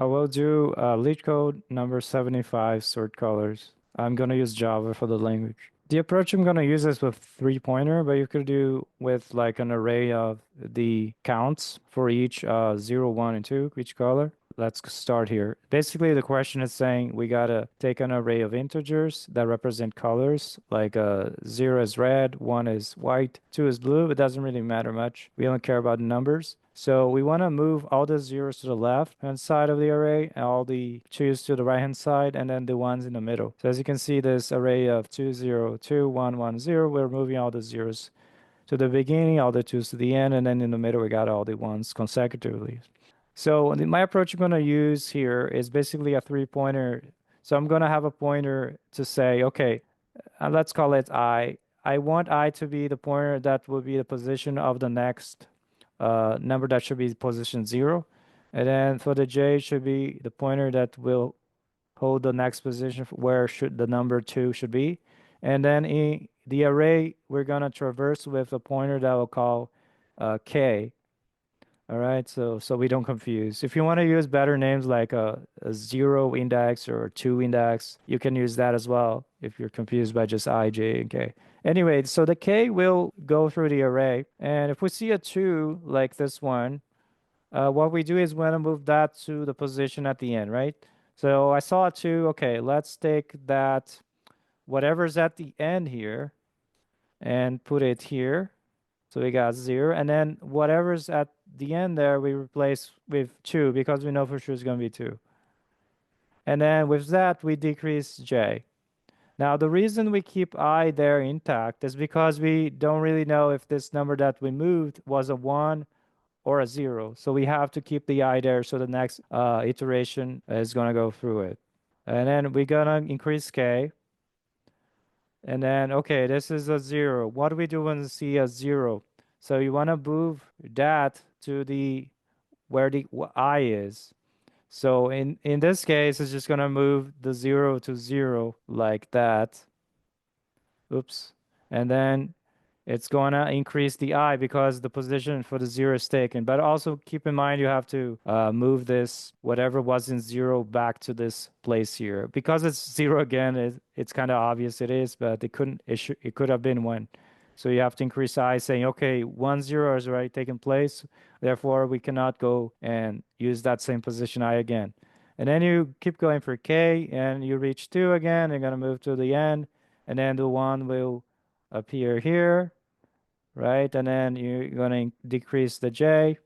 I will do Leetcode number 75 sort colors. I'm gonna use Java for the language. The approach I'm gonna use is with three-pointer, but you could do with like an array of the counts for each 0, 1, and 2, each color. Let's start here. Basically, the question is saying we gotta take an array of integers that represent colors, like 0 is red, 1 is white, 2 is blue. It doesn't really matter much. We only care about the numbers. So we want to move all the zeros to the left hand side of the array and all the twos to the right hand side and then the ones in the middle. So as you can see, this array of 2, 0, 2, 1, 1, 0, we're moving all the zeros to the beginning, all the twos to the end, and then in the middle we got all the ones consecutively. So my approach I'm going to use here is basically a three-pointer. So I'm going to have a pointer to say, okay, let's call it I. I want I to be the pointer that will be the position of the next number that should be position 0. And then for the j should be the pointer that will hold the next position where should the number 2 should be. And then in the array, we're going to traverse with a pointer that we'll call k. All right, so we don't confuse. If you want to use better names like a 0 index or a 2 index, you can use that as well if you're confused by just I, J, and K. Anyway, so the K will go through the array. And if we see a 2 like this one, what we do is we're going to move that to the position at the end, right? So I saw a 2. Okay, let's take that, whatever's at the end here, and put it here. So we got 0. And then whatever's at the end there, we replace with 2 because we know for sure it's going to be 2. And then with that, we decrease j. Now, the reason we keep I there intact is because we don't really know if this number that we moved was a 1 or a 0. So we have to keep the I there so the next iteration is going to go through it. And then we're going to increase k. And then, okay, this is a 0. What do we do when we see a 0? So you want to move that to the where the I is. So in this case, it's just going to move the 0 to 0 like that. Oops. And then it's going to increase the I because the position for the 0 is taken. But also keep in mind you have to move this, whatever was in 0, back to this place here. Because it's 0 again, it's kind of obvious it is, but it could have been 1. So you have to increase I saying, okay, 1, 0 has already taken place. Therefore, we cannot go and use that same position I again. And then you keep going for K and you reach 2 again. You're going to move to the end. And then the 1 will appear here, right? And then you're going to decrease the j.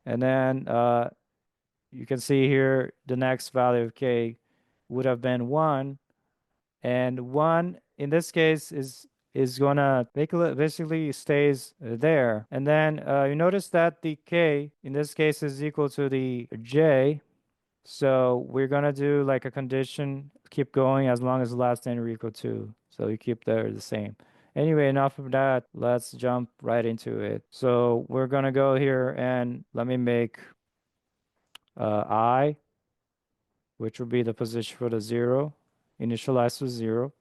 And then you can see here the next value of k would have been 1. And 1 in this case is going to basically stays there. And then you notice that the k in this case is equal to the j. So we're going to do like a condition, keep going as long as the last n are equal to. So you keep there the same. Anyway, enough of that. Let's jump right into it. So we're going to go here and let me make I, which will be the position for the 0, initialized to 0.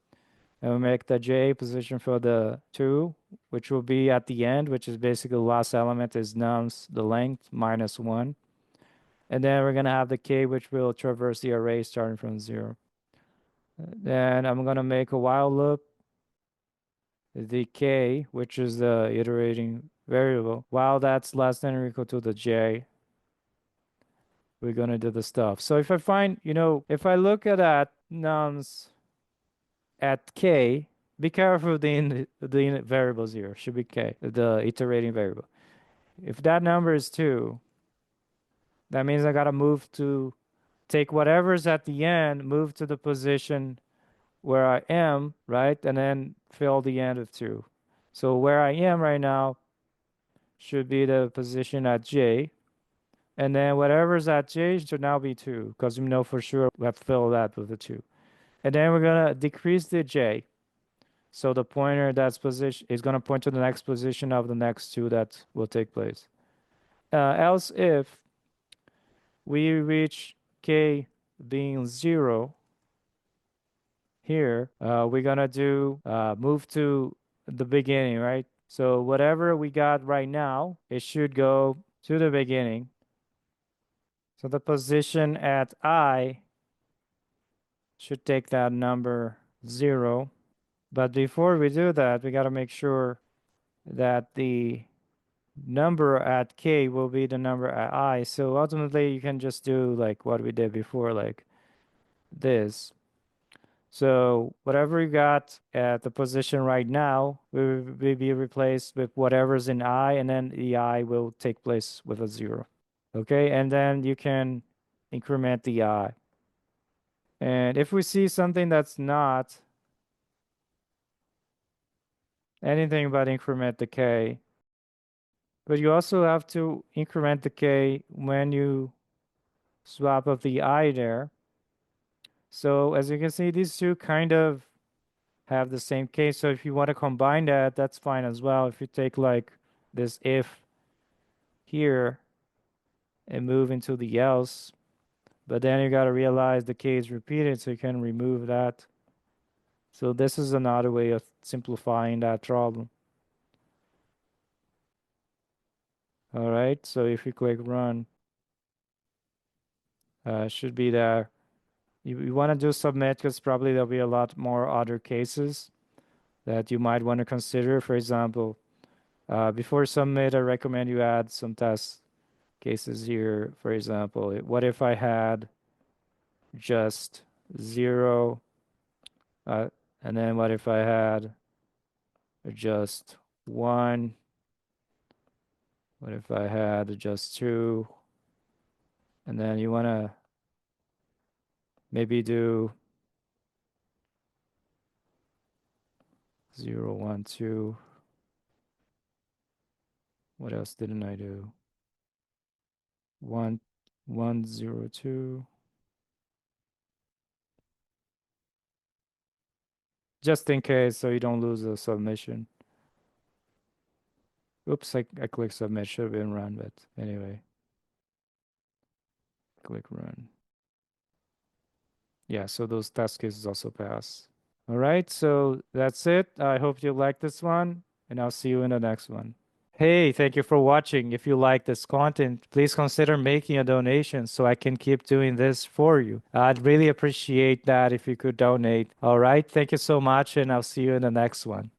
And we'll make the j position for the 2, which will be at the end, which is basically the last element is nums, the length, minus 1. And then we're going to have the k, which will traverse the array starting from 0. Then I'm going to make a while loop. The k, which is the iterating variable, while that's less than or equal to the j, we're going to do the stuff. So if I find, if I look at nums at k, be careful the variables here. Should be k, the iterating variable. If that number is 2, that means I got to move to take whatever's at the end, move to the position where I am, right? And then fill the end with 2. So where I am right now should be the position at J. And then whatever's at J should now be 2, because we know for sure we have to fill that with a 2. And then we're going to decrease the J. So the pointer that's position is going to point to the next position of the next 2 that will take place. Else if we reach K being 0, here, we're gonna do move to the beginning, right? So whatever we got right now, it should go to the beginning. So the position at I should take that number 0. But before we do that, we got to make sure that the number at k will be the number at I. So ultimately, you can just do like what we did before, like this. So whatever you got at the position right now will be replaced with whatever's in I, and then the I will take place with a 0. Okay, and then you can increment the I. And if we see something that's not anything but increment the k, but you also have to increment the k when you swap up the I there. So as you can see, these two kind of have the same case. So if you want to combine that, that's fine as well. If you take like this if here and move into the else, but then you got to realize the case repeated, so you can remove that. So this is another way of simplifying that problem. All right, so if you click run, should be there. You want to do submit because probably there'll be a lot more other cases that you might want to consider. For example, before submit, I recommend you add some test cases here. For example, what if I had just 0, uh, and then what if I had just 1? What if I had just 2? And then you want to maybe do 0, 1, 2. What else didn't I do? 1, 1, 0, 2. Just in case, so you don't lose the submission. Oops, I clicked submit. Should have been run, but anyway. Click run. Yeah, so those test cases also pass. All right, so that's it. I hope you like this one, and I'll see you in the next one. Hey, thank you for watching. If you like this content, please consider making a donation so I can keep doing this for you. I'd really appreciate that if you could donate. All right, thank you so much, and I'll see you in the next one.